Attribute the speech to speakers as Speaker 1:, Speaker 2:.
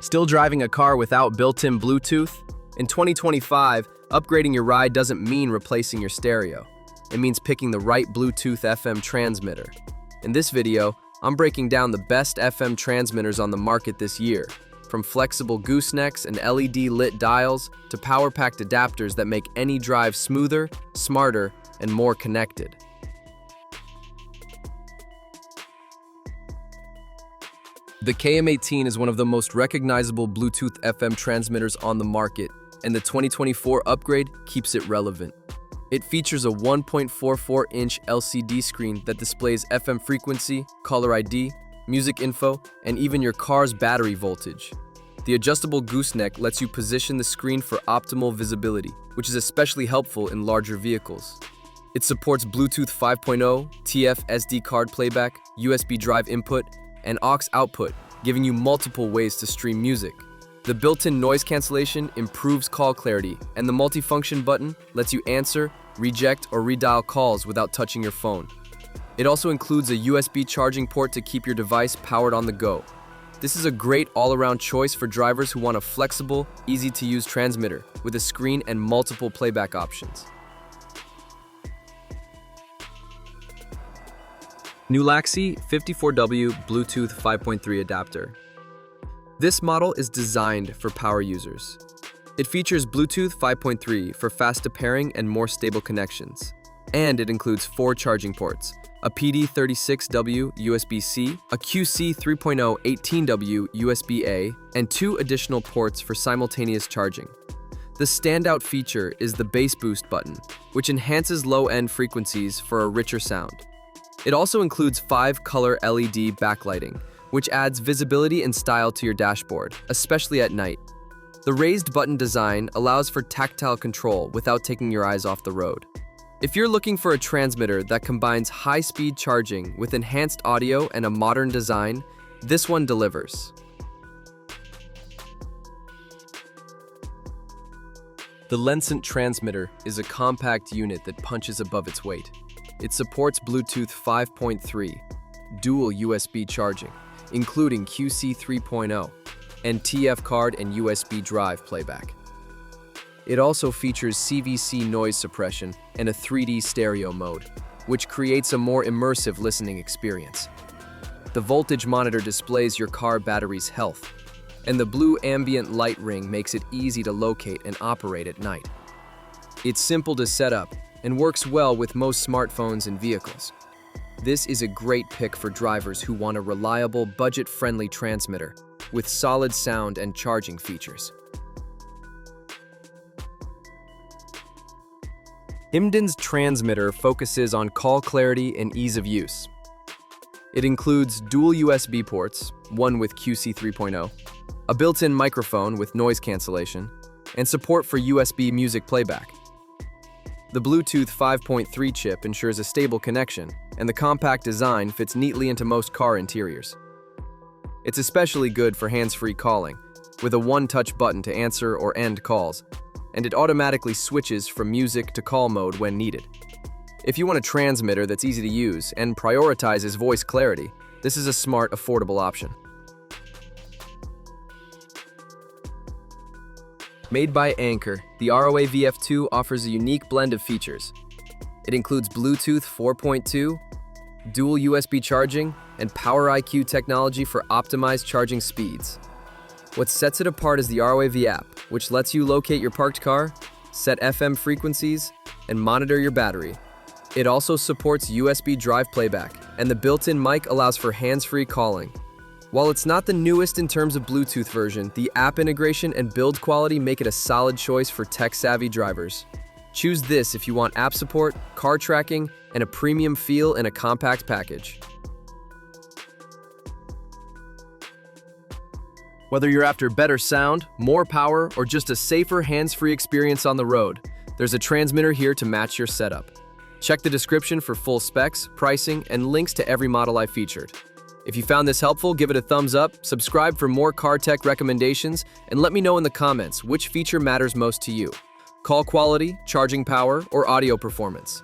Speaker 1: Still driving a car without built-in Bluetooth? In 2025, upgrading your ride doesn't mean replacing your stereo. It means picking the right Bluetooth FM transmitter. In this video, I'm breaking down the best FM transmitters on the market this year, from flexible goosenecks and LED-lit dials to power-packed adapters that make any drive smoother, smarter, and more connected. The KM18 is one of the most recognizable Bluetooth FM transmitters on the market, and the 2024 upgrade keeps it relevant. It features a 1.44-inch LCD screen that displays FM frequency, caller ID, music info, and even your car's battery voltage. The adjustable gooseneck lets you position the screen for optimal visibility, which is especially helpful in larger vehicles. It supports Bluetooth 5.0, TF SD card playback, USB drive input, and aux output, giving you multiple ways to stream music. The built-in noise cancellation improves call clarity, and the multifunction button lets you answer, reject, or redial calls without touching your phone. It also includes a USB charging port to keep your device powered on the go. This is a great all-around choice for drivers who want a flexible, easy-to-use transmitter with a screen and multiple playback options. Nulaxy 54W Bluetooth 5.3 adapter. This model is designed for power users. It features Bluetooth 5.3 for faster pairing and more stable connections. And it includes 4 charging ports, a PD36W USB-C, a QC 3.0 18W USB-A, and 2 additional ports for simultaneous charging. The standout feature is the bass boost button, which enhances low-end frequencies for a richer sound. It also includes 5 color LED backlighting, which adds visibility and style to your dashboard, especially at night. The raised button design allows for tactile control without taking your eyes off the road. If you're looking for a transmitter that combines high-speed charging with enhanced audio and a modern design, this one delivers. The LENCENT transmitter is a compact unit that punches above its weight. It supports Bluetooth 5.3, dual USB charging, including QC 3.0, and TF card and USB drive playback. It also features CVC noise suppression and a 3D stereo mode, which creates a more immersive listening experience. The voltage monitor displays your car battery's health, and the blue ambient light ring makes it easy to locate and operate at night. It's simple to set up and works well with most smartphones and vehicles. This is a great pick for drivers who want a reliable, budget-friendly transmitter with solid sound and charging features. Imden's transmitter focuses on call clarity and ease of use. It includes dual USB ports, one with QC 3.0, a built-in microphone with noise cancellation, and support for USB music playback. The Bluetooth 5.3 chip ensures a stable connection, and the compact design fits neatly into most car interiors. It's especially good for hands-free calling, with a one-touch button to answer or end calls, and it automatically switches from music to call mode when needed. If you want a transmitter that's easy to use and prioritizes voice clarity, this is a smart, affordable option. Made by Anker, the Roav VF2 offers a unique blend of features. It includes Bluetooth 4.2, dual USB charging, and Power IQ technology for optimized charging speeds. What sets it apart is the Roav app, which lets you locate your parked car, set FM frequencies, and monitor your battery. It also supports USB drive playback, and the built-in mic allows for hands-free calling. While it's not the newest in terms of Bluetooth version, the app integration and build quality make it a solid choice for tech-savvy drivers. Choose this if you want app support, car tracking, and a premium feel in a compact package. Whether you're after better sound, more power, or just a safer hands-free experience on the road, there's a transmitter here to match your setup. Check the description for full specs, pricing, and links to every model I featured. If you found this helpful, give it a thumbs up, subscribe for more car tech recommendations, and let me know in the comments which feature matters most to you: call quality, charging power, or audio performance.